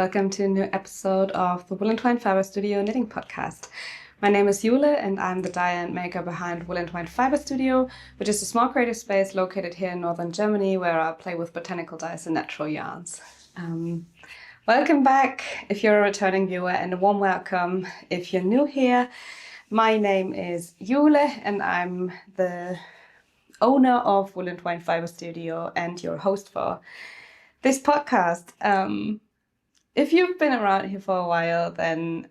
welcome to a new episode of the Woollentwine Fibrestudio Knitting Podcast. My name is Jule and I'm the dyer and maker behind Woollentwine Fibrestudio, which is a small creative space located here in northern Germany where I play with botanical dyes and natural yarns. Welcome back if you're a returning viewer, and a warm welcome if you're new here. My name is Jule and I'm the owner of Woollentwine Fibrestudio and your host for this podcast. If you've been around here for a while, then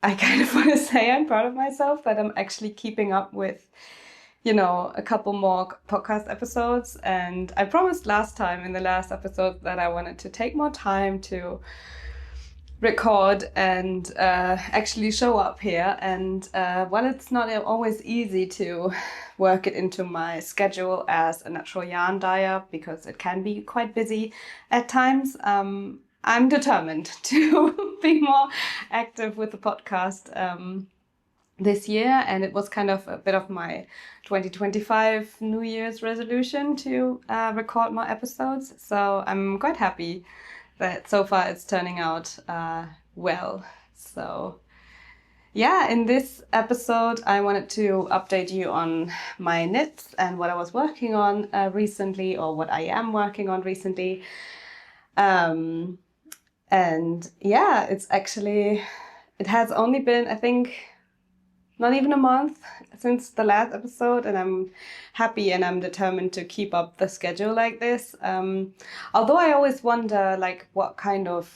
I kind of want to say I'm proud of myself that I'm actually keeping up with, a couple more podcast episodes. And I promised last time in the last episode that I wanted to take more time to record and actually show up here. And while it's not always easy to work it into my schedule as a natural yarn dyer, because it can be quite busy at times, I'm determined to be more active with the podcast this year. And it was kind of a bit of my 2025 New Year's resolution to record more episodes. So I'm quite happy that so far it's turning out well. So yeah, in this episode, I wanted to update you on my knits and what I was working on recently, or what I am working on recently. And yeah, it has only been, I think, not even a month since the last episode, and I'm happy and I'm determined to keep up the schedule like this. Although I always wonder what kind of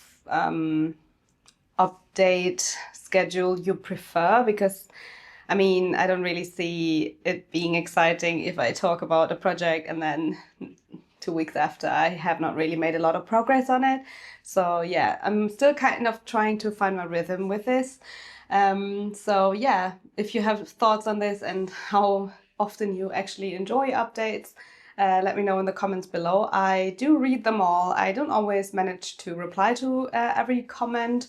update schedule you prefer, because I don't really see it being exciting if I talk about a project and then 2 weeks after I have not really made a lot of progress on it. So yeah, I'm still kind of trying to find my rhythm with this. So yeah, if you have thoughts on this and how often you actually enjoy updates, let me know in the comments below. I do read them all. I don't always manage to reply to every comment,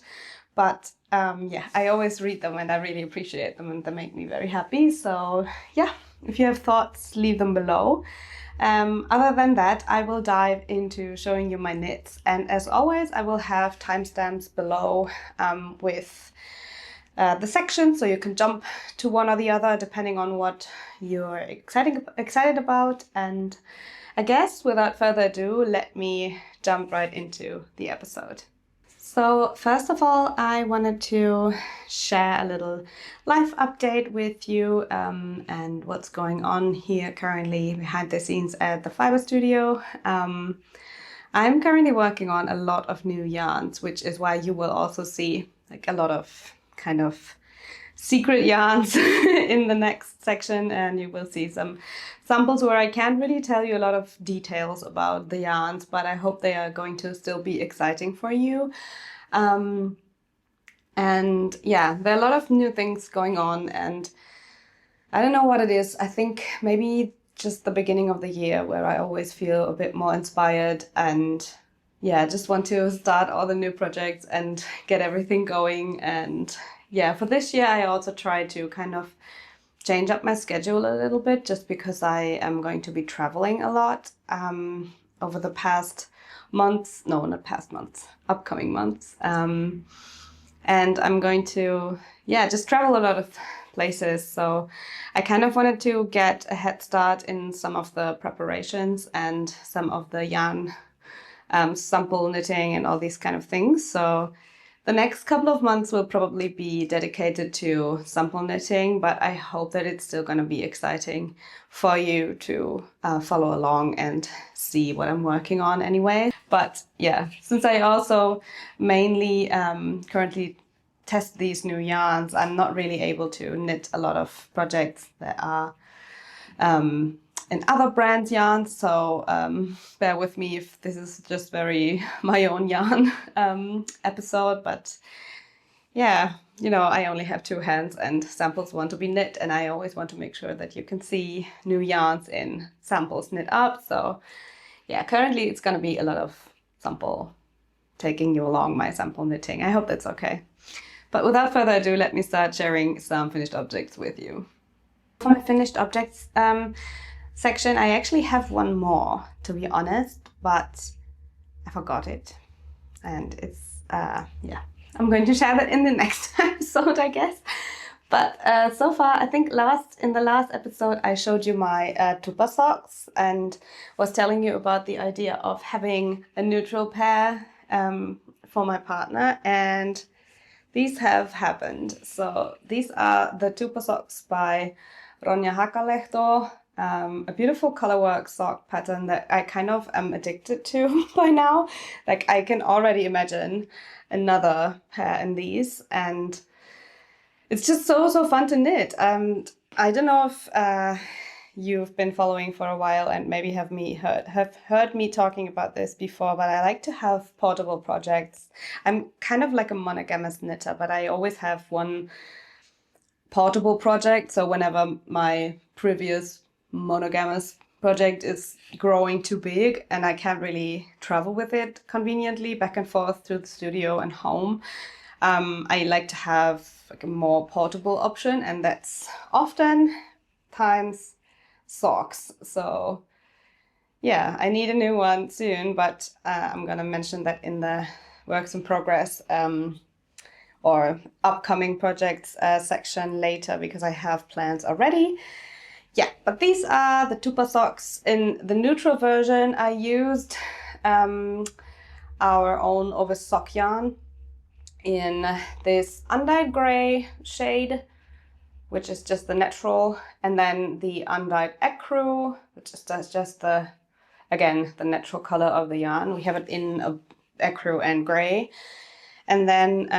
but yeah, I always read them and I really appreciate them and they make me very happy. So yeah, if you have thoughts, leave them below. Other than that, I will dive into showing you my knits, and as always I will have timestamps below with the section, so you can jump to one or the other depending on what you're excited about. And I guess without further ado, let me jump right into the episode. So first of all, I wanted to share a little life update with you and what's going on here currently behind the scenes at the Fibrestudio. I'm currently working on a lot of new yarns, which is why you will also see a lot of kind of secret yarns in the next section, and you will see some samples where I can't really tell you a lot of details about the yarns, but I hope they are going to still be exciting for you. And yeah, there are a lot of new things going on, and I don't know what it is. I think maybe just the beginning of the year where I always feel a bit more inspired and yeah, just want to start all the new projects and get everything going. And yeah, for this year I also try to kind of change up my schedule a little bit, just because I am going to be traveling a lot over the past months, no, not past months, upcoming months. And I'm going to, just travel a lot of places. So I kind of wanted to get a head start in some of the preparations and some of the yarn sample knitting and all these kind of things. So the next couple of months will probably be dedicated to sample knitting, but I hope that it's still going to be exciting for you to follow along and see what I'm working on anyway. But yeah, since I also mainly currently test these new yarns, I'm not really able to knit a lot of projects that are in other brands' yarns, so bear with me if this is just very my own yarn episode. But yeah, I only have two hands and samples want to be knit, and I always want to make sure that you can see new yarns in samples knit up. So yeah, currently it's going to be a lot of sample, taking you along my sample knitting. I hope that's okay. But without further ado, let me start sharing some finished objects with you. For my finished objects section, I actually have one more, to be honest, but I forgot it. And it's yeah, I'm going to share that in the next episode, I guess. But so far, I think in the last episode, I showed you my tupa socks and was telling you about the idea of having a neutral pair for my partner, and these have happened. So these are the tupa socks by Ronja Hakalehto, a beautiful colorwork sock pattern that I kind of am addicted to by now. Like, I can already imagine another pair in these, and it's just so fun to knit. I don't know if you've been following for a while and maybe have heard me talking about this before, but I like to have portable projects. I'm kind of like a monogamous knitter, but I always have one portable project. So whenever my previous monogamous project is growing too big and I can't really travel with it conveniently back and forth to the studio and home, I like to have like a more portable option, and that's often times socks. So yeah, I need a new one soon, but I'm gonna mention that in the works in progress or upcoming projects section later, because I have plans already. Yeah, but these are the tupa socks. In the neutral version, I used our own over sock yarn in this undyed gray shade, which is just the natural, and then the undyed ecru, which is just the natural color of the yarn. We have it in a ecru and gray, and then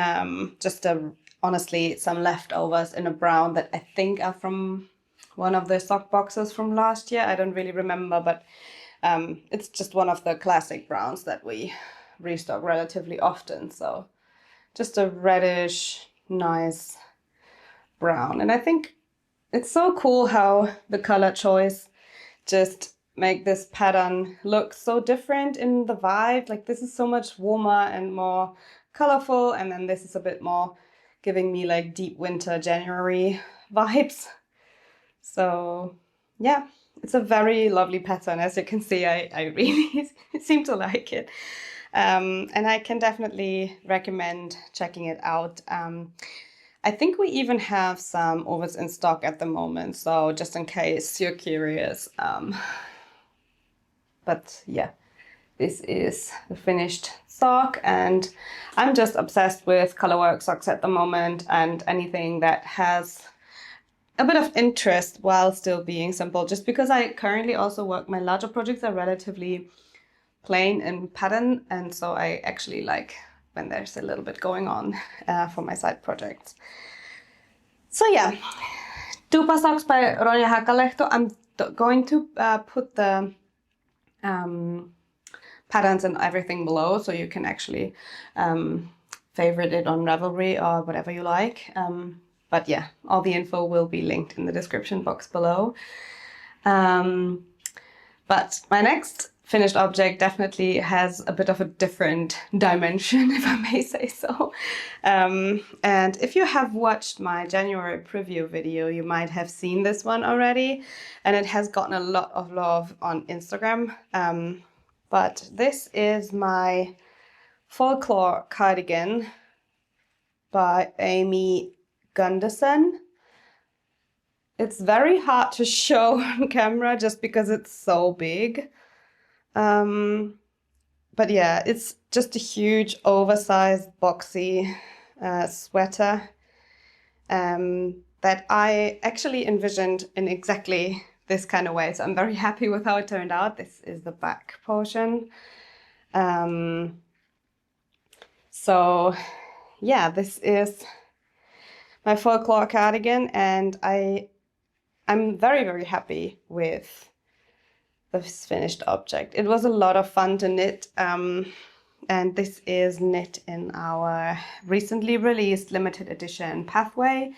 honestly some leftovers in a brown that I think are from one of the sock boxes from last year. I don't really remember, but it's just one of the classic browns that we restock relatively often. So just a reddish, nice brown. And I think it's so cool how the color choice just make this pattern look so different in the vibe. Like, this is so much warmer and more colorful, and then this is a bit more giving me like deep winter January vibes. So yeah, it's a very lovely pattern. As you can see, I really seem to like it. And I can definitely recommend checking it out. I think we even have some overs in stock at the moment, so just in case you're curious. But yeah, this is the finished sock, and I'm just obsessed with colorwork socks at the moment, and anything that has a bit of interest while still being simple, just because I currently also work, my larger projects are relatively plain in pattern, and so I actually like when there's a little bit going on for my side projects. So yeah, tupa socks by Ronja Hakalehto. I'm going to put the patterns and everything below, so you can actually favorite it on Ravelry or whatever you like. But yeah, all the info will be linked in the description box below. But my next finished object definitely has a bit of a different dimension, if I may say so. And if you have watched my January preview video, you might have seen this one already, and it has gotten a lot of love on Instagram. But this is my folklore cardigan by Amy Gunderson. It's very hard to show on camera just because it's so big. But yeah, it's just a huge oversized boxy sweater that I actually envisioned in exactly this kind of way. So I'm very happy with how it turned out. This is the back portion. So yeah, this is my folklore cardigan, and I'm very, very happy with this finished object. It was a lot of fun to knit, and this is knit in our recently released limited edition Pathway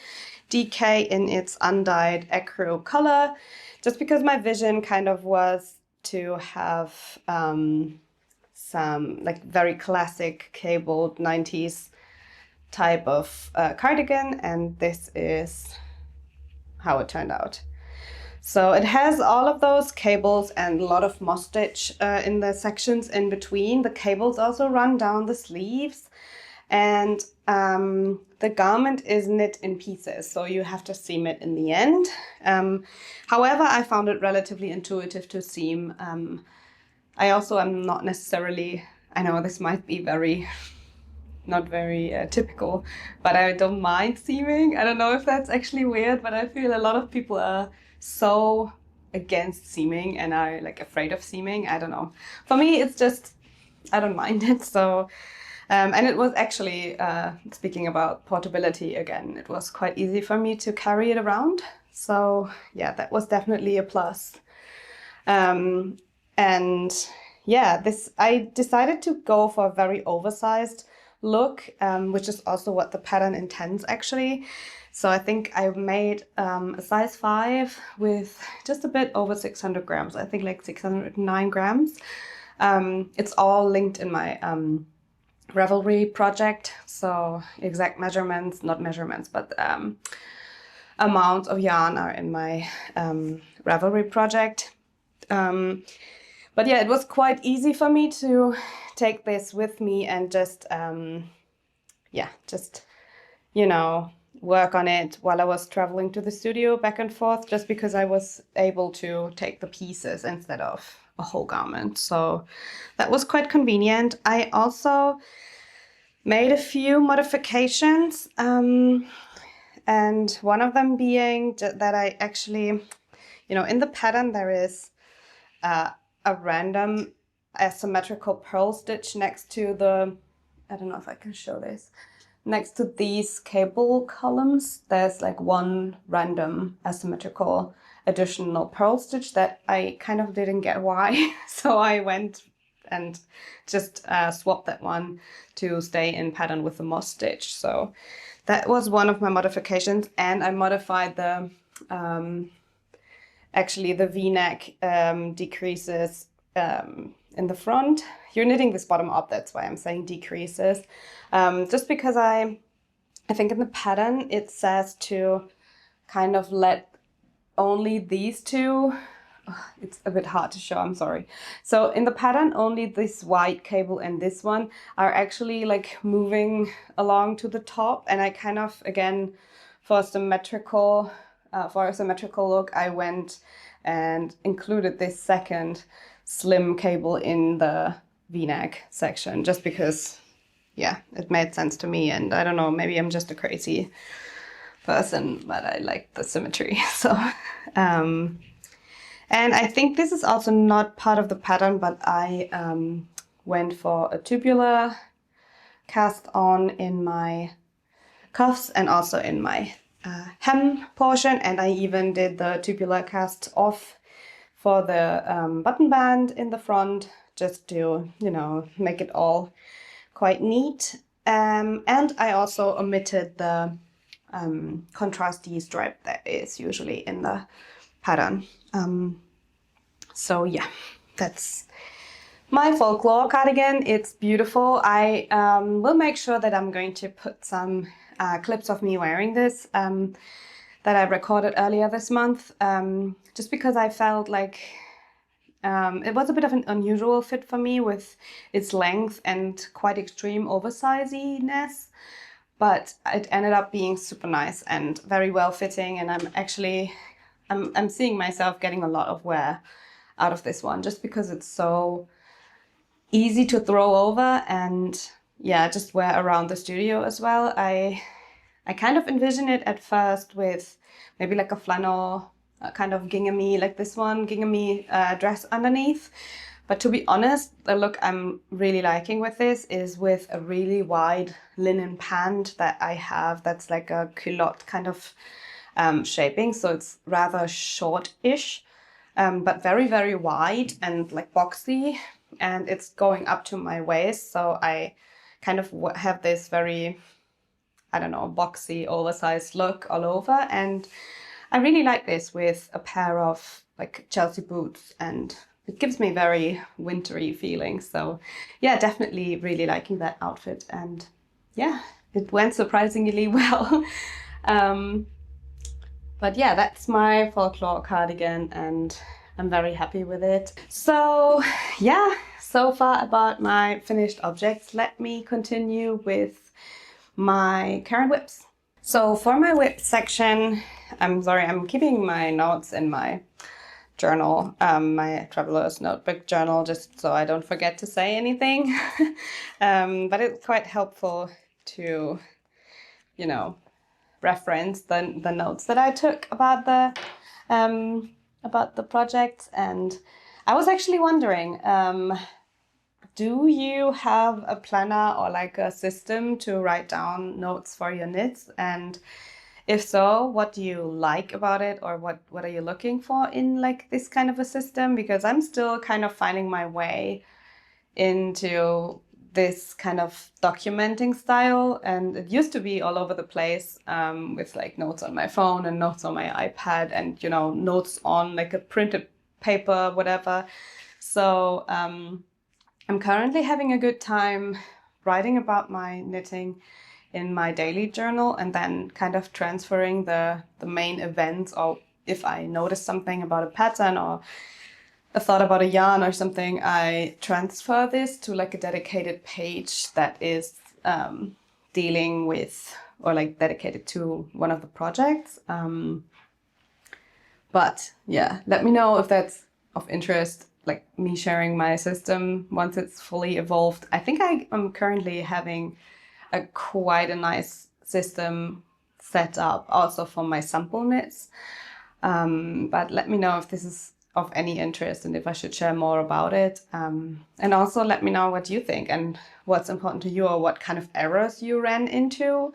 DK in its undyed ecru color, just because my vision kind of was to have some like very classic cabled 90s type of cardigan, and this is how it turned out. So it has all of those cables and a lot of moss stitch in the sections in between. The cables also run down the sleeves, And the garment is knit in pieces, so you have to seam it in the end. However, I found it relatively intuitive to seam. I also am not necessarily, I know this might be not very typical, but I don't mind seaming. I don't know if that's actually weird, but I feel a lot of people are so against seaming and are like afraid of seaming. I don't know. For me, it's just, I don't mind it. So, and it was actually, speaking about portability again, it was quite easy for me to carry it around. So yeah, that was definitely a plus. And yeah, I decided to go for a very oversized look, which is also what the pattern intends actually. So I think I made a size 5 with just a bit over 600 grams. I think like 609 grams. It's all linked in my Ravelry project. So exact measurements, not measurements, but amounts of yarn are in my Ravelry project. But yeah, it was quite easy for me to take this with me and just, you know, work on it while I was traveling to the studio back and forth, just because I was able to take the pieces instead of a whole garment. So that was quite convenient. I also made a few modifications, and one of them being that I actually, you know, in the pattern there is a random asymmetrical purl stitch next to the, I don't know if I can show this, next to these cable columns. There's like one random asymmetrical additional purl stitch that I kind of didn't get why. So I went and just swapped that one to stay in pattern with the moss stitch. So that was one of my modifications, and I modified the actually the V-neck decreases in the front. You're knitting this bottom up, that's why I'm saying decreases. Just because I think in the pattern it says to kind of let only these two, it's a bit hard to show, I'm sorry. So in the pattern, only this white cable and this one are actually like moving along to the top, and I kind of, again, for a symmetrical look, I went and included this second slim cable in the V-neck section, just because, yeah, it made sense to me. And I don't know, maybe I'm just a crazy person, but I like the symmetry. So, and I think this is also not part of the pattern, but I went for a tubular cast on in my cuffs and also in my hem portion, and I even did the tubular cast off for the button band in the front, just to, you know, make it all quite neat. And I also omitted the contrasty stripe that is usually in the pattern. So yeah, that's my folklore cardigan. It's beautiful. I will make sure that I'm going to put some clips of me wearing this that I recorded earlier this month, just because I felt like it was a bit of an unusual fit for me with its length and quite extreme oversiziness, but it ended up being super nice and very well fitting, and I'm seeing myself getting a lot of wear out of this one, just because it's so easy to throw over and, yeah, just wear around the studio as well. I kind of envision it at first with maybe like a flannel kind of ginghamy, like this one, ginghamy dress underneath. But to be honest, the look I'm really liking with this is with a really wide linen pant that I have that's like a culotte kind of shaping. So it's rather short-ish, but very, very wide and like boxy. And it's going up to my waist. So I kind of have this very, I don't know, boxy, oversized look all over. And I really like this with a pair of like Chelsea boots, and it gives me very wintry feelings. So yeah, definitely really liking that outfit. And yeah, it went surprisingly well. But yeah, that's my folklore cardigan and I'm very happy with it. So yeah, so far about my finished objects. Let me continue with my current whips. So for my whip section, I'm keeping my notes in my journal, my traveler's notebook journal, just so I don't forget to say anything. But it's quite helpful to, you know, reference the notes that I took about the project. And I was actually wondering, do you have a planner or like a system to write down notes for your knits? And if so, what do you like about it, or what are you looking for in like this kind of a system? Because I'm still kind of finding my way into this kind of documenting style, and it used to be all over the place, with like notes on my phone and notes on my iPad and, you know, notes on like a printed paper, whatever. So I'm currently having a good time writing about my knitting in my daily journal, and then kind of transferring the main events, or if I notice something about a pattern or a thought about a yarn or something, I transfer this to like a dedicated page that is dealing with, or like dedicated to one of the projects. But yeah, let me know if that's of interest, like me sharing my system once it's fully evolved. I think I'm currently having quite a nice system set up also for my sample knits. But let me know if this is of any interest and if I should share more about it. And also let me know what you think and what's important to you, or what kind of errors you ran into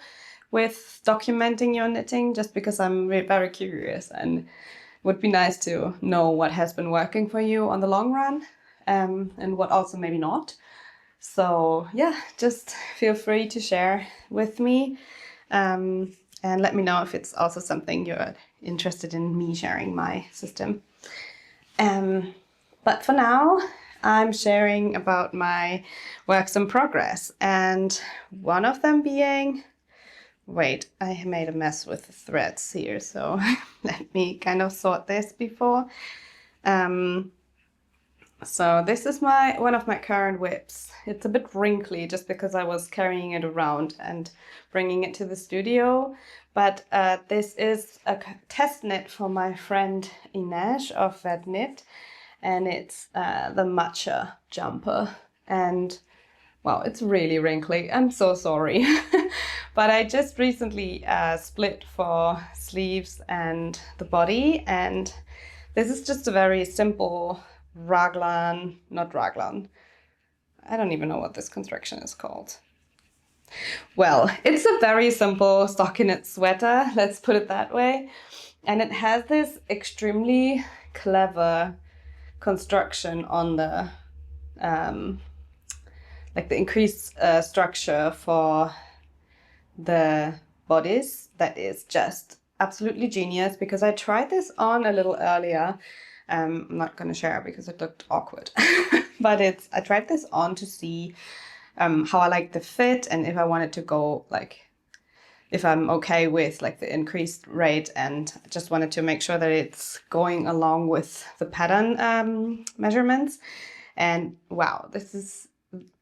with documenting your knitting, just because I'm very curious, and would be nice to know what has been working for you on the long run, and what also maybe not. So yeah, just feel free to share with me, and let me know if it's also something you're interested in me sharing my system. But for now, I'm sharing about my works in progress, and one of them being, wait, I made a mess with the threads here, so let me kind of sort this before. So this is one of my current whips. It's a bit wrinkly just because I was carrying it around and bringing it to the studio. But this is a test knit for my friend Ines of Woollentwine Knit, and it's the matcha jumper. And wow, it's really wrinkly. I'm so sorry. But I just recently split for sleeves and the body, and this is just a very simple raglan, not raglan. I don't even know what this construction is called. Well, it's a very simple stockinette sweater, let's put it that way. And it has this extremely clever construction on the, like the increased structure for the bodice that is just absolutely genius, because I tried this on a little earlier. I'm not going to share because it looked awkward, but I tried this on to see how I like the fit, and if I wanted to go, like, if I'm okay with like the increased rate, and I just wanted to make sure that it's going along with the pattern measurements. And wow, this is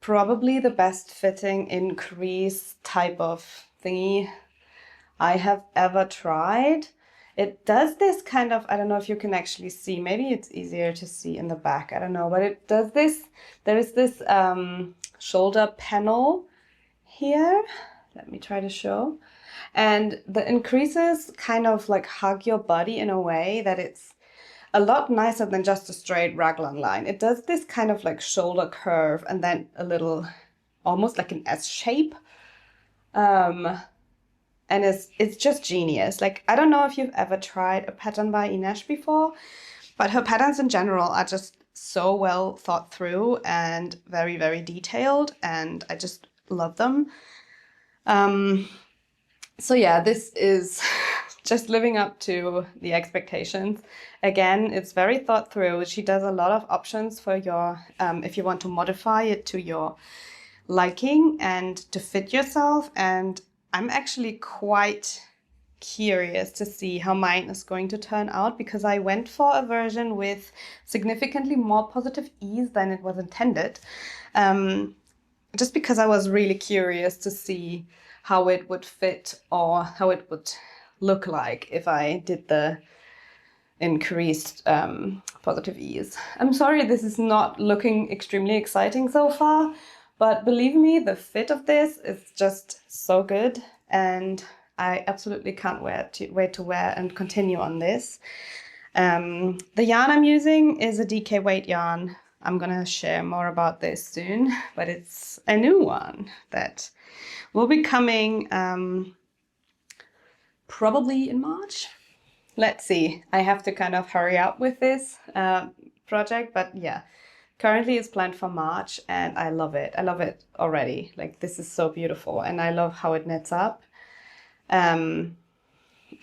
probably the best fitting increase type of thingy I have ever tried. It does this kind of, I don't know if you can actually see, maybe it's easier to see in the back, I don't know, but it does this, there is this shoulder panel here. Let me try to show. And the increases kind of like hug your body in a way that it's a lot nicer than just a straight raglan line. It does this kind of like shoulder curve and then a little, almost like an S shape. And it's just genius. Like, I don't know if you've ever tried a pattern by Ines before, but her patterns in general are just so well thought through and very, very detailed, and I just love them. So yeah, this is just living up to the expectations. Again, it's very thought through. She does a lot of options for your, if you want to modify it to your liking and to fit yourself. And I'm actually quite curious to see how mine is going to turn out, because I went for a version with significantly more positive ease than it was intended. Just because I was really curious to see how it would fit or how it would look like if I did the increased positive ease. I'm sorry this is not looking extremely exciting so far, but believe me, the fit of this is just so good, and I absolutely can't wait to wear and continue on this. The yarn I'm using is a DK weight yarn. I'm gonna share more about this soon, but it's a new one that will be coming probably in March. Let's see. I have to kind of hurry up with this project, but yeah, currently it's planned for March, and I love it. I love it already. Like, this is so beautiful, and I love how it knits up. And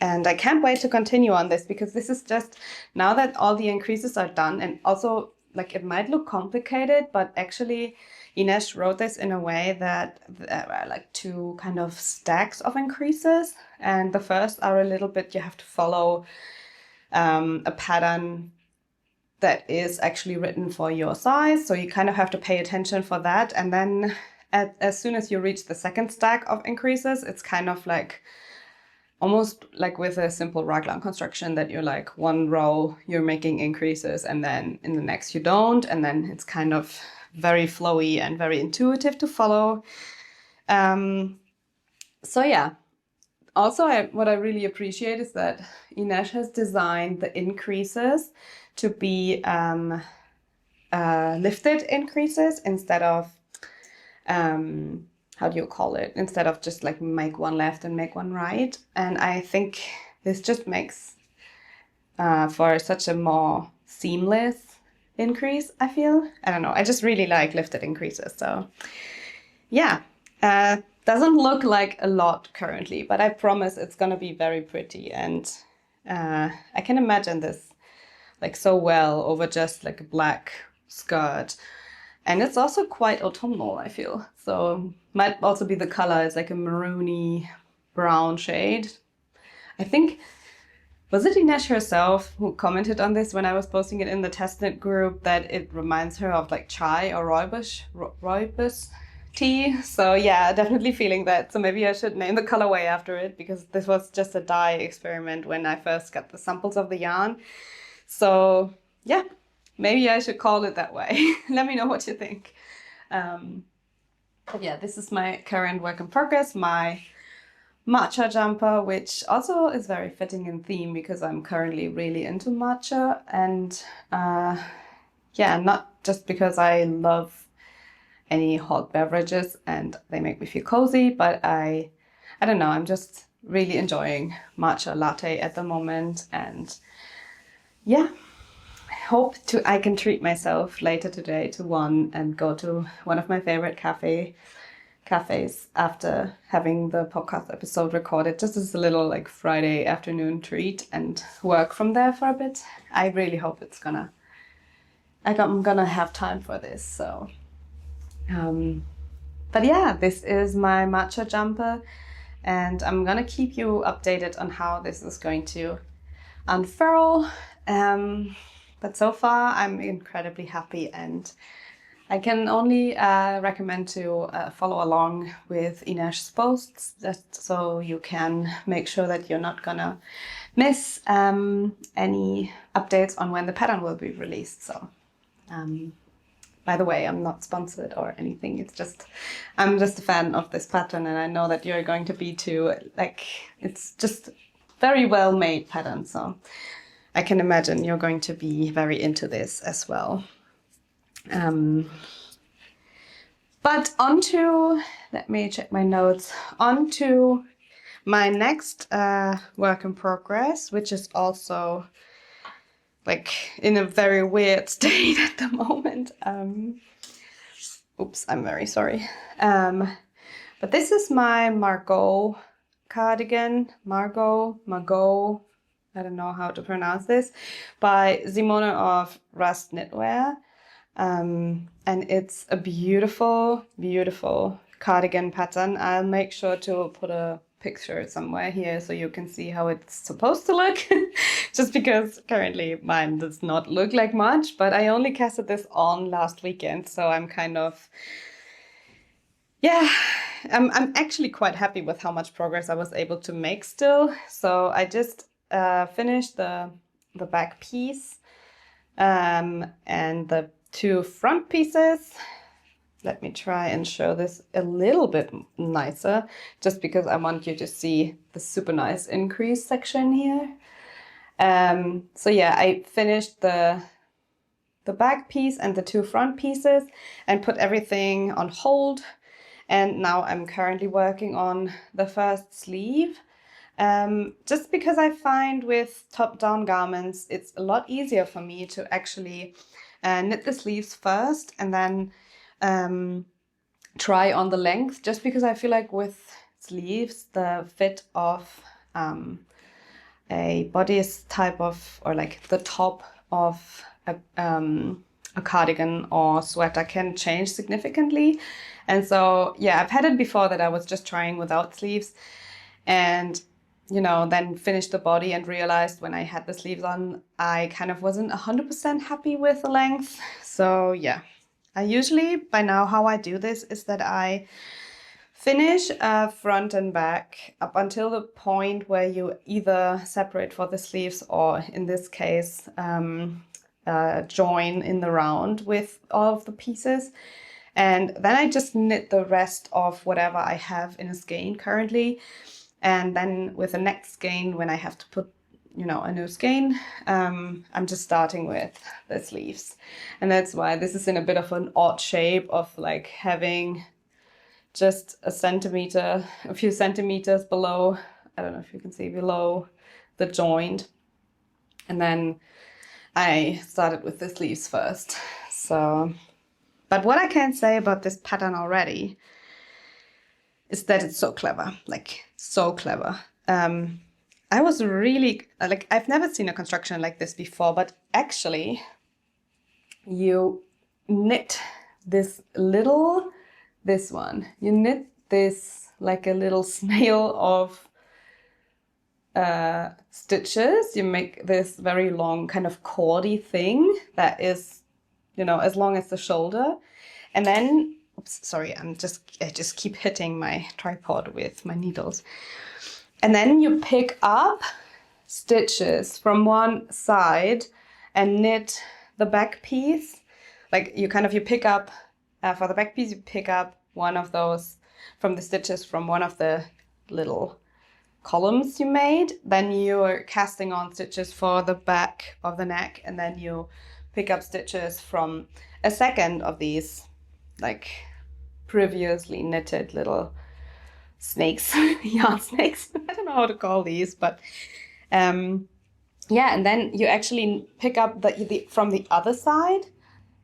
I can't wait to continue on this, because this is just, now that all the increases are done, and also, like, it might look complicated, but actually Ines wrote this in a way that there are like two kind of stacks of increases, and the first are a little bit, you have to follow a pattern that is actually written for your size, so you kind of have to pay attention for that. And then as soon as you reach the second stack of increases, it's kind of like almost like with a simple raglan construction, that you're like, one row you're making increases and then in the next you don't, and then it's kind of very flowy and very intuitive to follow. So yeah, also what I really appreciate is that Ines has designed the increases to be lifted increases instead of how do you call it? Instead of just like make one left and make one right. And I think this just makes for such a more seamless increase, I feel. I don't know. I just really like lifted increases. So yeah, doesn't look like a lot currently, but I promise it's going to be very pretty. And I can imagine this like so well over just like a black skirt. And it's also quite autumnal, I feel. So might also be the color. It's like a maroony brown shade. I think, was it Ines herself who commented on this when I was posting it in the testknit group, that it reminds her of like chai or rooibos tea? So yeah, definitely feeling that. So maybe I should name the colorway after it, because this was just a dye experiment when I first got the samples of the yarn. So yeah. Maybe I should call it that way. Let me know what you think. But yeah, this is my current work in progress, my matcha jumper, which also is very fitting in theme because I'm currently really into matcha. And yeah, not just because I love any hot beverages and they make me feel cozy, but I don't know, I'm just really enjoying matcha latte at the moment. And yeah, I can treat myself later today to one and go to one of my favorite cafes after having the podcast episode recorded, just as a little like Friday afternoon treat, and work from there for a bit. I really hope I'm gonna have time for this. So but yeah, this is my matcha jumper, and I'm gonna keep you updated on how this is going to unfurl. But so far, I'm incredibly happy, and I can only recommend to follow along with Ines's posts, just so you can make sure that you're not gonna miss any updates on when the pattern will be released. So, by the way, I'm not sponsored or anything. It's just, I'm just a fan of this pattern, and I know that you're going to be too. Like, it's just very well made pattern, so I can imagine you're going to be very into this as well. But onto, let me check my notes, onto my next work in progress, which is also like in a very weird state at the moment. Oops, I'm very sorry. But this is my margaux cardigan, margaux, I don't know how to pronounce this, by Simone of Rust Knitwear. And it's a beautiful, beautiful cardigan pattern. I'll make sure to put a picture somewhere here so you can see how it's supposed to look. Just because currently mine does not look like much, but I only casted this on last weekend, so I'm kind of Yeah, I'm actually quite happy with how much progress I was able to make still. So I just finished the back piece and the two front pieces. Let me try and show this a little bit nicer, just because I want you to see the super nice increase section here. So yeah, I finished the back piece and the two front pieces and put everything on hold. And now I'm currently working on the first sleeve. Just because I find with top-down garments, it's a lot easier for me to actually knit the sleeves first and then try on the length, just because I feel like with sleeves, the fit of a bodice type of, or like the top of a cardigan or sweater can change significantly. And so, yeah, I've had it before that I was just trying without sleeves and, you know, then finished the body and realized when I had the sleeves on, I kind of wasn't 100% happy with the length. So, yeah, I usually, by now, how I do this is that I finish front and back up until the point where you either separate for the sleeves or, in this case, join in the round with all of the pieces. And then I just knit the rest of whatever I have in a skein currently. And then with the next skein, when I have to put, you know, a new skein, I'm just starting with the sleeves. And that's why this is in a bit of an odd shape of like having just a few centimeters below, I don't know if you can see, below the joint. And then I started with the sleeves first. So, but what I can say about this pattern already is that it's so clever, like so clever. I was really, like, I've never seen a construction like this before, but actually you knit this one, you knit this like a little snail of stitches. You make this very long kind of cordy thing that is, you know, as long as the shoulder. And then, oops, sorry, I just keep hitting my tripod with my needles. And then you pick up stitches from one side and knit the back piece. Like you pick up, for the back piece, you pick up one of those from the stitches from one of the little columns you made. Then you're casting on stitches for the back of the neck, and then you pick up stitches from a second of these like previously knitted little snakes, yarn snakes. I don't know how to call these, but yeah, and then you actually pick up from the other side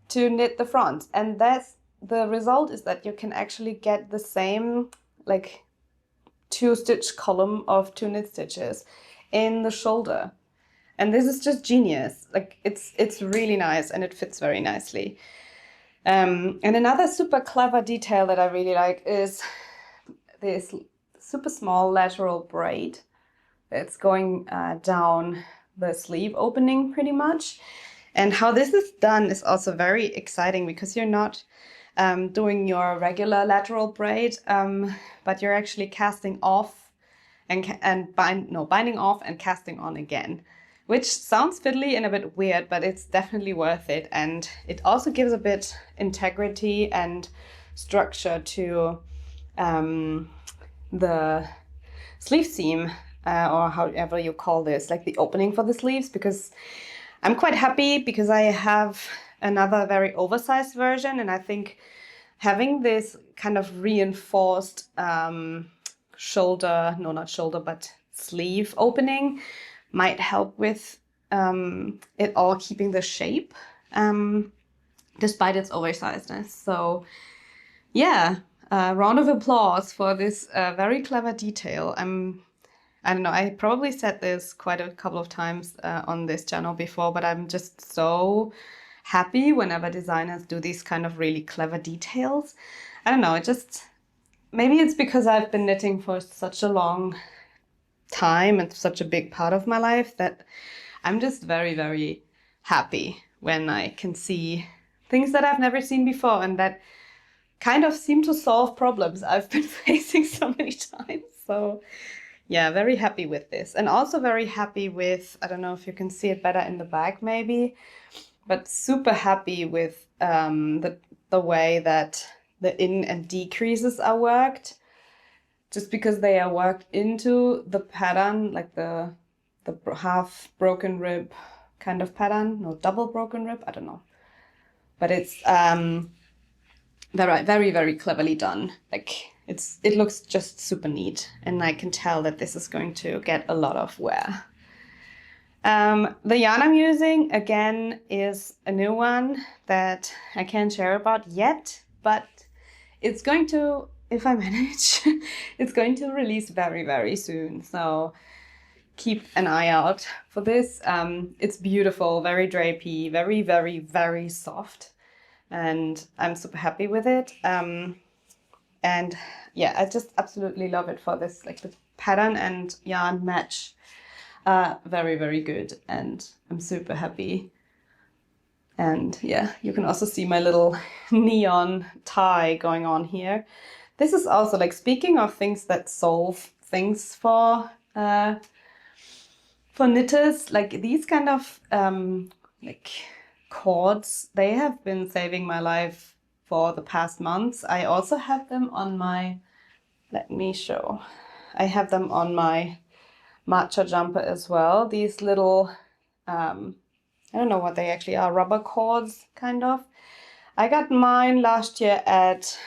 to knit the front, and that's the result is that you can actually get the same like 2-stitch column of 2 knit stitches in the shoulder. And this is just genius. Like it's really nice and it fits very nicely. And another super clever detail that I really like is this super small lateral braid. It's going down the sleeve opening pretty much. And how this is done is also very exciting because you're not doing your regular lateral braid, but you're actually casting off and binding off and casting on again, which sounds fiddly and a bit weird, but it's definitely worth it. And it also gives a bit integrity and structure to the sleeve seam, or however you call this, like the opening for the sleeves, because I'm quite happy because I have another very oversized version, and I think having this kind of reinforced sleeve opening might help with it all keeping the shape despite its oversizedness. So yeah, round of applause for this very clever detail. I don't know, I probably said this quite a couple of times on this channel before, but I'm just so happy whenever designers do these kind of really clever details. I don't know, maybe it's because I've been knitting for such a long time and such a big part of my life that I'm just very, very happy when I can see things that I've never seen before and that kind of seem to solve problems I've been facing so many times. So yeah, very happy with this. And also very happy with, I don't know if you can see it better in the back maybe, but super happy with the way that the in and decreases are worked, just because they are worked into the pattern, like the half broken rib kind of pattern, no, double broken rib, I don't know. But it's very, very cleverly done. Like it looks just super neat, and I can tell that this is going to get a lot of wear. The yarn I'm using, again, is a new one that I can't share about yet, but it's going to, if I manage, it's going to release very, very soon. So keep an eye out for this. It's beautiful, very drapey, very, very, very soft. And I'm super happy with it. And yeah, I just absolutely love it for this, like the pattern and yarn match. Very, very good, and I'm super happy. And yeah, you can also see my little neon tie going on here. This is also, like, speaking of things that solve things for knitters, like these kind of like cords, they have been saving my life for the past months. I also have them on my, let me show, I have them on my matcha jumper as well. These little, I don't know what they actually are, rubber cords, kind of. I got mine last year at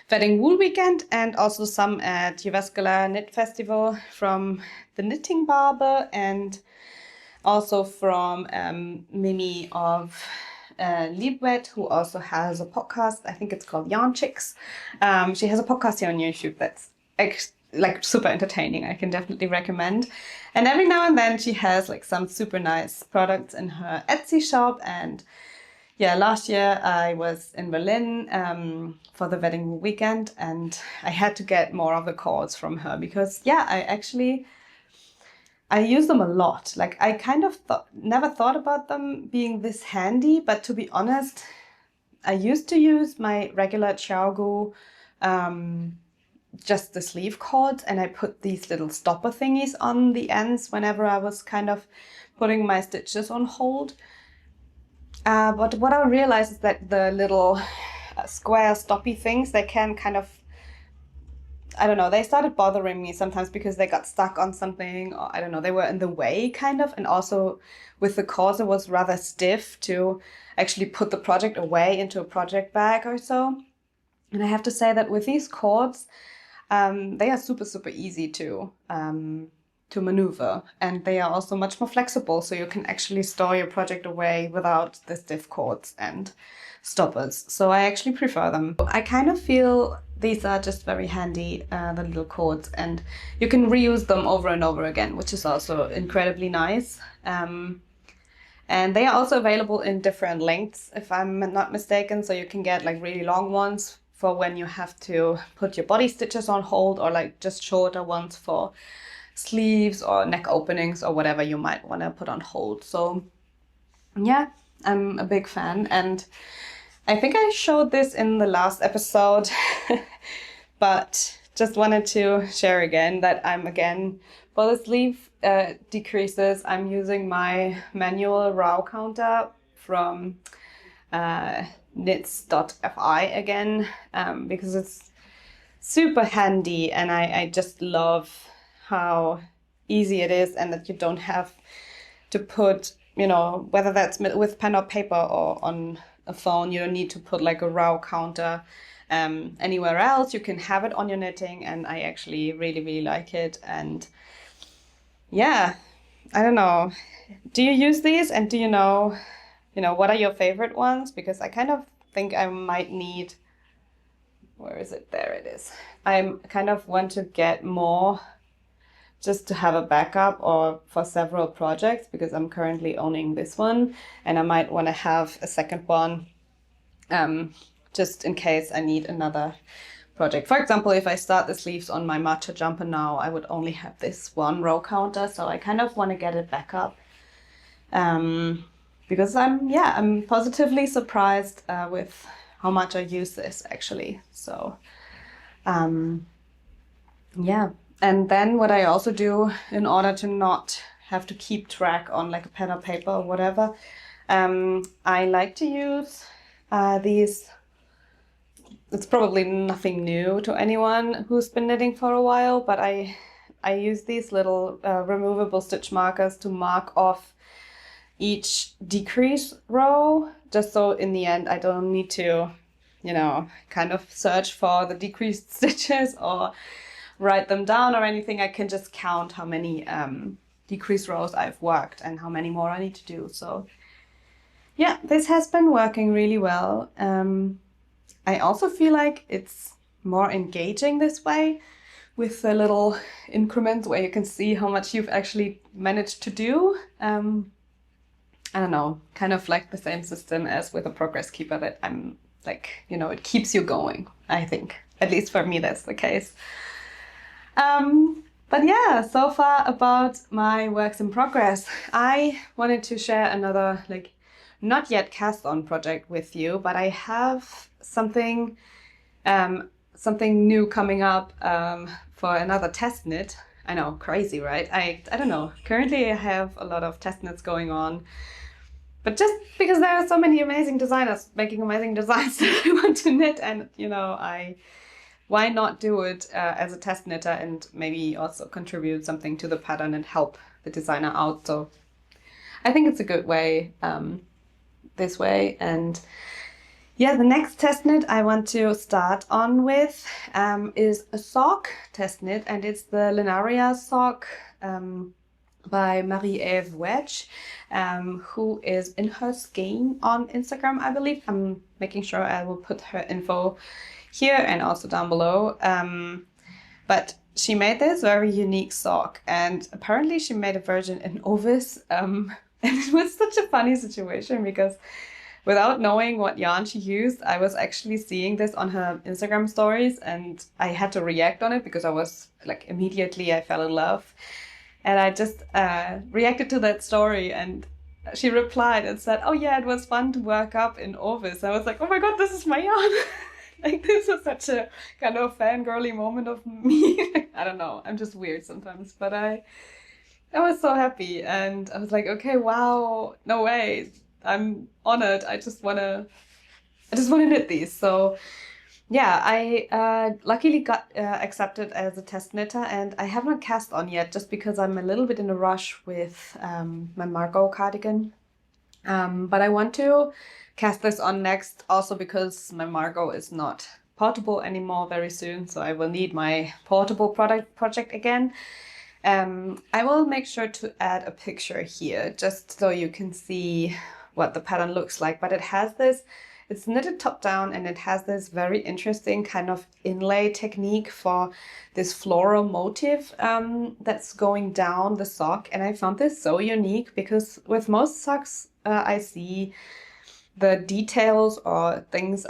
Wedding Wool Weekend, and also some at Jyväskylä Knit Festival from the Knitting Barber, and also from Mimi of Liebwedd, who also has a podcast. I think it's called Yarnchix. She has a podcast here on YouTube that's like super entertaining. I can definitely recommend. And every now and then she has like some super nice products in her Etsy shop. And yeah, last year I was in Berlin for the wedding weekend, and I had to get more of the cords from her because yeah, I use them a lot. Like I kind of never thought about them being this handy, but to be honest, I used to use my regular Xiaogu just the sleeve cords, and I put these little stopper thingies on the ends whenever I was kind of putting my stitches on hold. But what I realized is that the little square stoppy things, they can kind of, I don't know, they started bothering me sometimes because they got stuck on something, or I don't know, they were in the way kind of. And also with the cords, it was rather stiff to actually put the project away into a project bag or so. And I have to say that with these cords, they are super, super easy to maneuver, and they are also much more flexible, so you can actually store your project away without the stiff cords and stoppers. So I actually prefer them. I kind of feel these are just very handy, the little cords, and you can reuse them over and over again, which is also incredibly nice. And they are also available in different lengths, if I'm not mistaken, so you can get like really long ones for when you have to put your body stitches on hold, or like just shorter ones for sleeves or neck openings or whatever you might want to put on hold. So yeah, I'm a big fan, and I think I showed this in the last episode, but just wanted to share again that I'm again, for the sleeve decreases, I'm using my manual row counter from knits.fi again, because it's super handy, and I just love how easy it is, and that you don't have to put, you know, whether that's with pen or paper or on a phone, you don't need to put like a row counter anywhere else. You can have it on your knitting, and I actually really, really like it. And yeah, I don't know, do you use these, and do you know, what are your favorite ones? Because I kind of think I might need, where is it? There it is. I kind of want to get more just to have a backup or for several projects, because I'm currently owning this one, and I might want to have a second one just in case I need another project. For example, if I start the sleeves on my matcha jumper now, I would only have this one row counter, so I kind of want to get it back up. Because I'm positively surprised with how much I use this actually. So yeah. And then what I also do in order to not have to keep track on like a pen or paper or whatever, I like to use these. It's probably nothing new to anyone who's been knitting for a while, but I use these little removable stitch markers to mark off each decrease row, just so in the end I don't need to, you know, kind of search for the decreased stitches or write them down or anything. I can just count how many decrease rows I've worked and how many more I need to do. So yeah, this has been working really well. I also feel like it's more engaging this way with the little increments where you can see how much you've actually managed to do. I don't know, kind of like the same system as with a progress keeper, that I'm like, you know, it keeps you going, I think. At least for me, that's the case. But yeah, so far about my works in progress. I wanted to share another, like, not yet cast on project with you, but I have something new coming up for another test knit. I know, crazy, right? I don't know. Currently I have a lot of test knits going on, but just because there are so many amazing designers making amazing designs that I want to knit, and you know, why not do it as a test knitter and maybe also contribute something to the pattern and help the designer out. So I think it's a good way this way. And yeah, the next test knit I want to start on with is a sock test knit, and it's the Linaria sock by liebwedd, who is in her skein on Instagram, I believe. I'm making sure I will put her info here and also down below. But she made this very unique sock, and apparently she made a version in Ovis. And it was such a funny situation because without knowing what yarn she used, I was actually seeing this on her Instagram stories, and I had to react on it because I was like, immediately I fell in love. And I just reacted to that story, and she replied and said, oh yeah, it was fun to work up in Ovis. I was like, oh my God, this is my yarn. Like, this was such a kind of fangirly moment of me. I don't know, I'm just weird sometimes, but I was so happy, and I was like, okay, wow, no way, I'm honored. I just wanna knit these. So yeah, I luckily got accepted as a test knitter, and I have not cast on yet just because I'm a little bit in a rush with my margaux cardigan. But I want to cast this on next also because my margaux is not portable anymore very soon, so I will need my portable project again. I will make sure to add a picture here just so you can see what the pattern looks like, but it has this, it's knitted top down, and it has this very interesting kind of inlay technique for this floral motif that's going down the sock. And I found this so unique because with most socks I see the details or things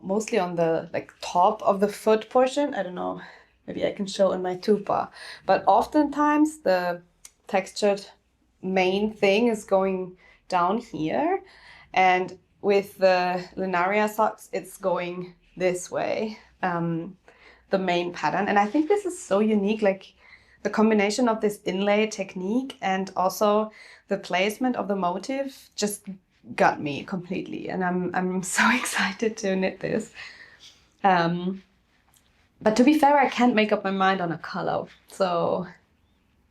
mostly on the like top of the foot portion. I don't know, maybe I can show in my toolbar, but oftentimes the textured main thing is going down here, and with the Linaria socks it's going this way, the main pattern. And I think this is so unique, like the combination of this inlay technique and also the placement of the motif just got me completely, and I'm so excited to knit this. But to be fair, I can't make up my mind on a color. So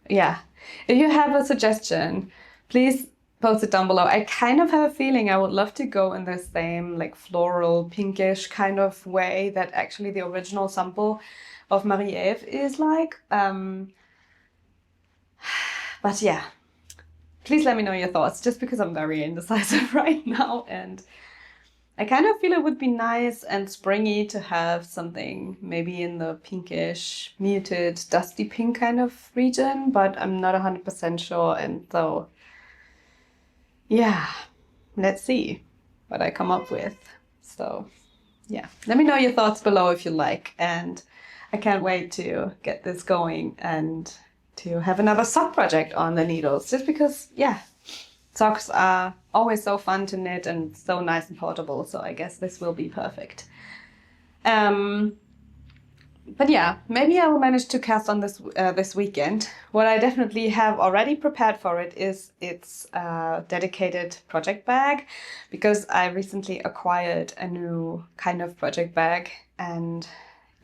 yeah, if you have a suggestion, please post it down below. I kind of have a feeling I would love to go in the same like floral pinkish kind of way that actually the original sample of Marie-Eve is like. But yeah, please let me know your thoughts, just because I'm very indecisive right now, and I kind of feel it would be nice and springy to have something maybe in the pinkish, muted, dusty pink kind of region, but I'm not 100% sure. And so, yeah, let's see what I come up with. So, yeah, let me know your thoughts below if you like. And I can't wait to get this going and to have another sock project on the needles, just because, yeah, socks are always so fun to knit and so nice and portable, so I guess this will be perfect. But yeah, maybe I will manage to cast on this this weekend. What I definitely have already prepared for it is its dedicated project bag, because I recently acquired a new kind of project bag and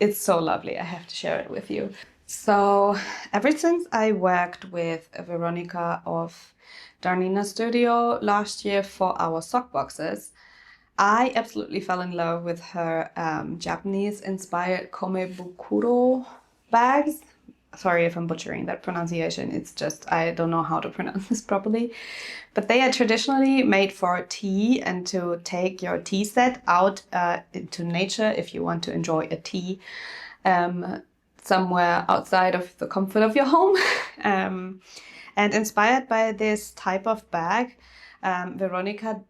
it's so lovely. I have to share it with you. So ever since I worked with Veronica of Darnina Studio last year for our sock boxes, I absolutely fell in love with her Japanese-inspired komebukuro bags. Sorry if I'm butchering that pronunciation. It's just, I don't know how to pronounce this properly. But they are traditionally made for tea and to take your tea set out into nature if you want to enjoy a tea somewhere outside of the comfort of your home. And inspired by this type of bag, Veronica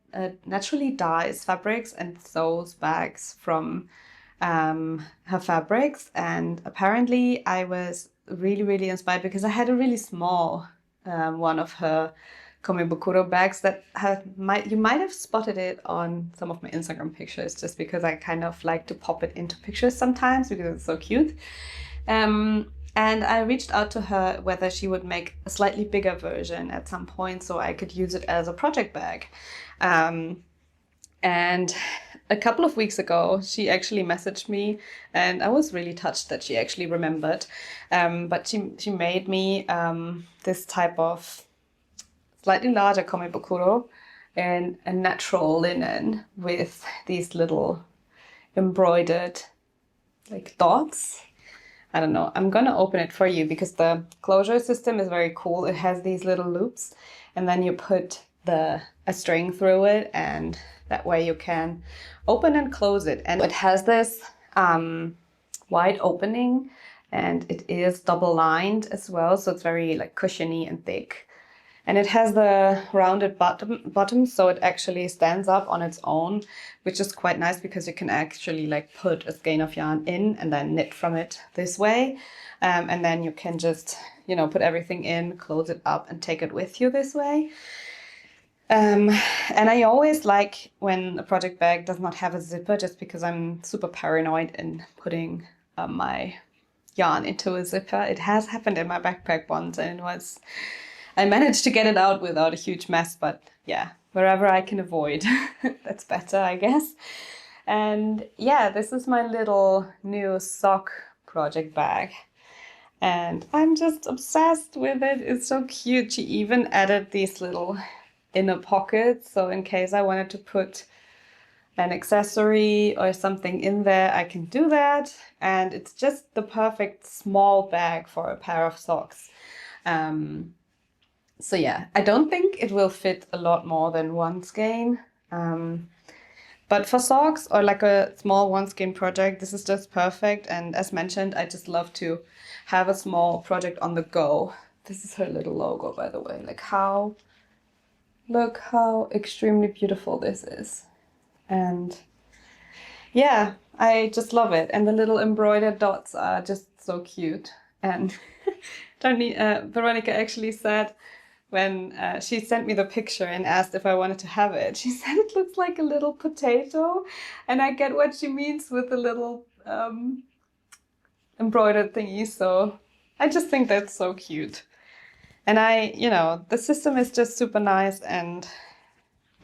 naturally dyes fabrics and sews bags from her fabrics. And apparently I was really inspired because I had a really small one of her komebukuro bags that you might have spotted it on some of my Instagram pictures, just because I kind of like to pop it into pictures sometimes because it's so cute. And I reached out to her whether she would make a slightly bigger version at some point so I could use it as a project bag. And a couple of weeks ago, she actually messaged me, and I was really touched that she actually remembered. But she made me this type of slightly larger komebukuro in a natural linen with these little embroidered like dots. I don't know, I'm gonna open it for you because the closure system is very cool. It has these little loops and then you put a string through it, and that way you can open and close it. And it has this wide opening, and it is double lined as well, so it's very like cushiony and thick. And it has the rounded bottom, so it actually stands up on its own, which is quite nice because you can actually like put a skein of yarn in and then knit from it this way. And then you can just, you know, put everything in, close it up and take it with you this way. And I always like when a project bag does not have a zipper, just because I'm super paranoid in putting my yarn into a zipper. It has happened in my backpack once, and I managed to get it out without a huge mess, but yeah, wherever I can avoid, that's better, I guess. And yeah, this is my little new sock project bag. And I'm just obsessed with it. It's so cute. She even added these little inner pockets, so in case I wanted to put an accessory or something in there, I can do that. And it's just the perfect small bag for a pair of socks. So yeah, I don't think it will fit a lot more than one skein. But for socks or like a small one skein project, this is just perfect. And as mentioned, I just love to have a small project on the go. This is her little logo, by the way. Look how extremely beautiful this is. And yeah, I just love it. And the little embroidered dots are just so cute. And Veronica actually said, when she sent me the picture and asked if I wanted to have it, she said it looks like a little potato, and I get what she means with the little embroidered thingy, so I just think that's so cute. And the system is just super nice, and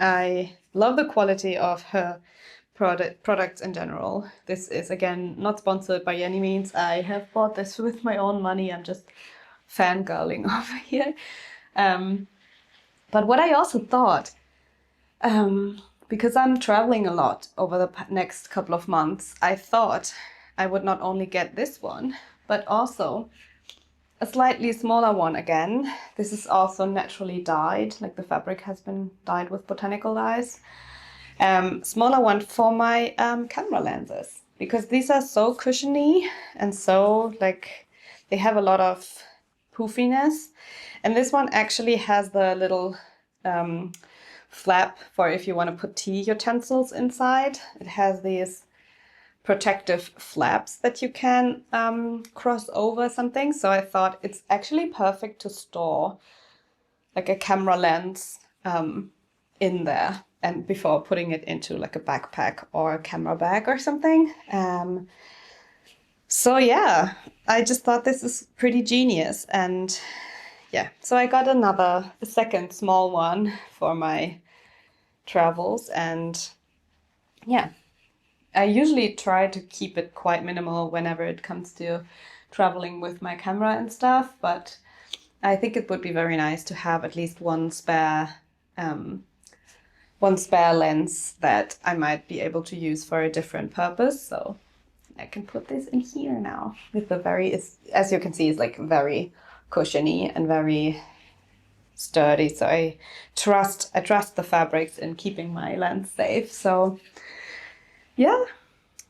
I love the quality of her products in general. This is, again, not sponsored by any means. I have bought this with my own money. I'm just fangirling over here. But what I also thought, because I'm traveling a lot over the next couple of months, I thought I would not only get this one, but also a slightly smaller one again. This is also naturally dyed, like the fabric has been dyed with botanical dyes. Smaller one for my camera lenses, because these are so cushiony and so like they have a lot of poofiness. And this one actually has the little flap for if you want to put tea utensils inside. It has these protective flaps that you can cross over something. So I thought it's actually perfect to store like a camera lens in there and before putting it into like a backpack or a camera bag or something. So yeah, I just thought this is pretty genius. And yeah, so I got a second small one for my travels. And yeah, I usually try to keep it quite minimal whenever it comes to traveling with my camera and stuff, but I think it would be very nice to have at least one spare lens that I might be able to use for a different purpose. So I can put this in here now with the as you can see, it's like very cushiony and very sturdy. So I trust the fabrics in keeping my lens safe. So yeah,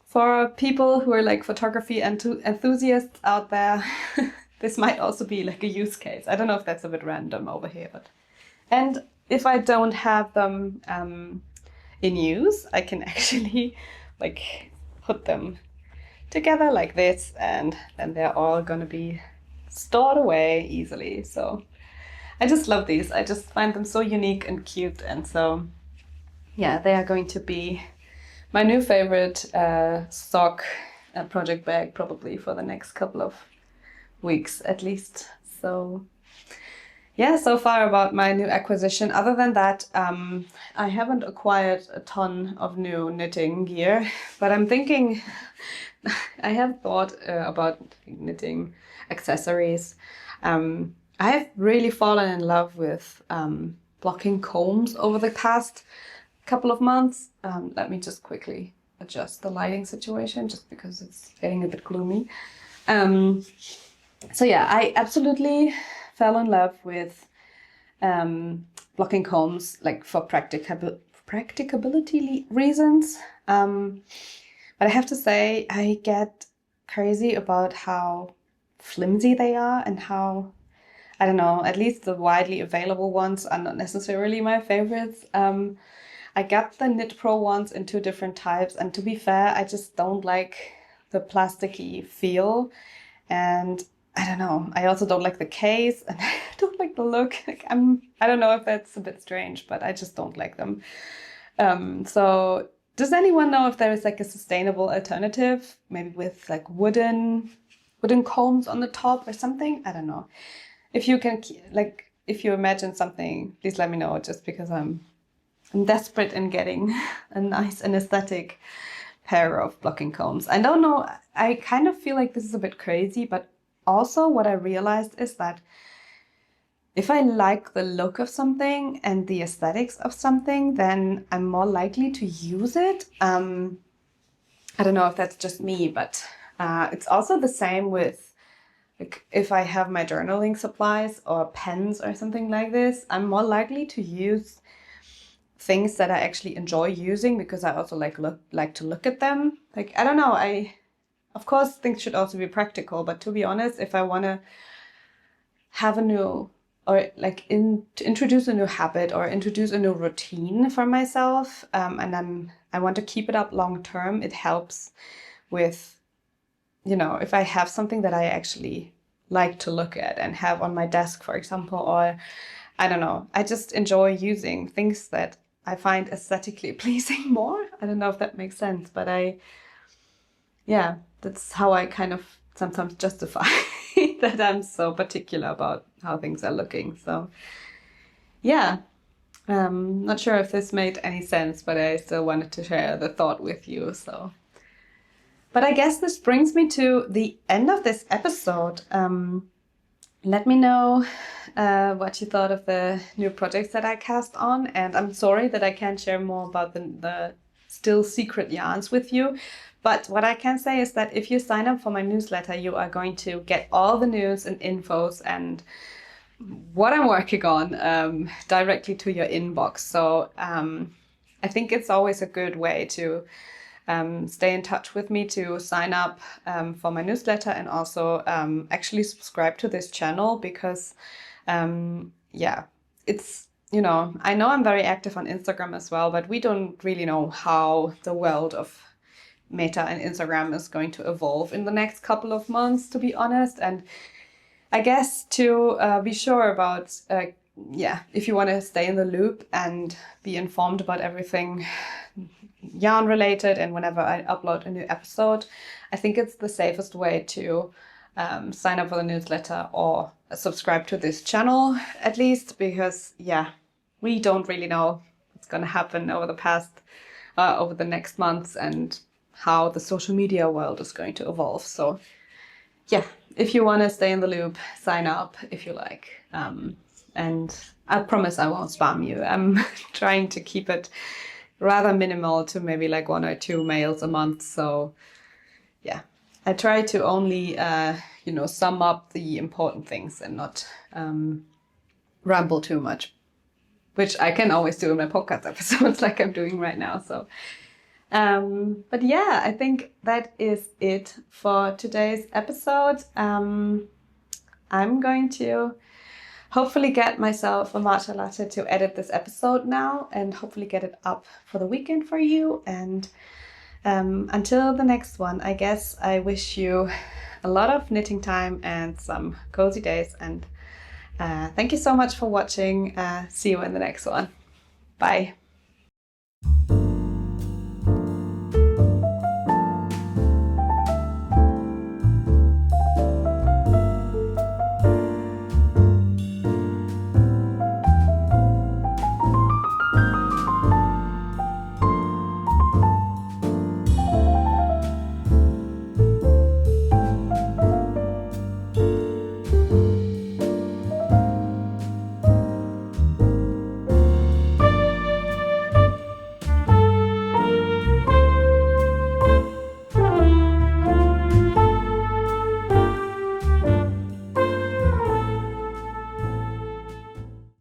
for people who are like photography enthusiasts out there, this might also be like a use case. I don't know if that's a bit random over here, but and if I don't have them in use, I can actually like put them together like this, and then they're all gonna be stored away easily. So I just love these. I just find them so unique and cute, and so yeah, they are going to be my new favorite sock project bag probably for the next couple of weeks at least. So yeah, so far about my new acquisition. Other than that, I haven't acquired a ton of new knitting gear, but I'm thinking I have thought about knitting accessories. I have really fallen in love with blocking combs over the past couple of months. Let me just quickly adjust the lighting situation just because it's getting a bit gloomy. So yeah, I absolutely fell in love with blocking combs, like for practicability reasons. But I have to say, I get crazy about how flimsy they are and how, I don't know, at least the widely available ones are not necessarily my favorites. I got the Knit Pro ones in 2 different types, and to be fair, I just don't like the plasticky feel, and I don't know, I also don't like the case, and I don't like the look. Like I don't know if that's a bit strange, but I just don't like them. So does anyone know if there is like a sustainable alternative, maybe with like wooden combs on the top or something? I don't know. If you can, like, if you imagine something, please let me know, just because I'm desperate in getting a nice and aesthetic pair of blocking combs. I don't know, I kind of feel like this is a bit crazy, but also what I realized is that if I like the look of something and the aesthetics of something, then I'm more likely to use it. I don't know if that's just me, but it's also the same with, like, if I have my journaling supplies or pens or something like this, I'm more likely to use things that I actually enjoy using because I also like to look at them. Like, I don't know, of course things should also be practical, but to be honest, if I want to have a new, or like to introduce a new habit or introduce a new routine for myself, and I want to keep it up long term, it helps with, you know, if I have something that I actually like to look at and have on my desk, for example, or I don't know, I just enjoy using things that I find aesthetically pleasing more. I don't know if that makes sense, but yeah, that's how I kind of sometimes justify that I'm so particular about how things are looking. So yeah, not sure if this made any sense, but I still wanted to share the thought with you. So, but I guess this brings me to the end of this episode. Let me know what you thought of the new projects that I cast on, and I'm sorry that I can't share more about the still secret yarns with you. But what I can say is that if you sign up for my newsletter, you are going to get all the news and infos and what I'm working on directly to your inbox. So I think it's always a good way to stay in touch with me, to sign up for my newsletter and also actually subscribe to this channel because, yeah, it's, you know, I know I'm very active on Instagram as well, but we don't really know how the world of Meta and Instagram is going to evolve in the next couple of months, to be honest. And I guess to be sure about yeah, if you want to stay in the loop and be informed about everything yarn related, and whenever I upload a new episode, I think it's the safest way to sign up for the newsletter or subscribe to this channel at least, because yeah, we don't really know what's going to happen over the next months and how the social media world is going to evolve. So yeah, if you want to stay in the loop, sign up if you like. And I promise I won't spam you. I'm trying to keep it rather minimal to maybe like 1 or 2 mails a month. So yeah, I try to only, sum up the important things and not ramble too much, which I can always do in my podcast episodes like I'm doing right now. So, but yeah, I think that is it for today's episode. I'm going to hopefully get myself a matcha latte to edit this episode now and hopefully get it up for the weekend for you. And until the next one, I guess I wish you a lot of knitting time and some cozy days. And thank you so much for watching. See you in the next one. Bye.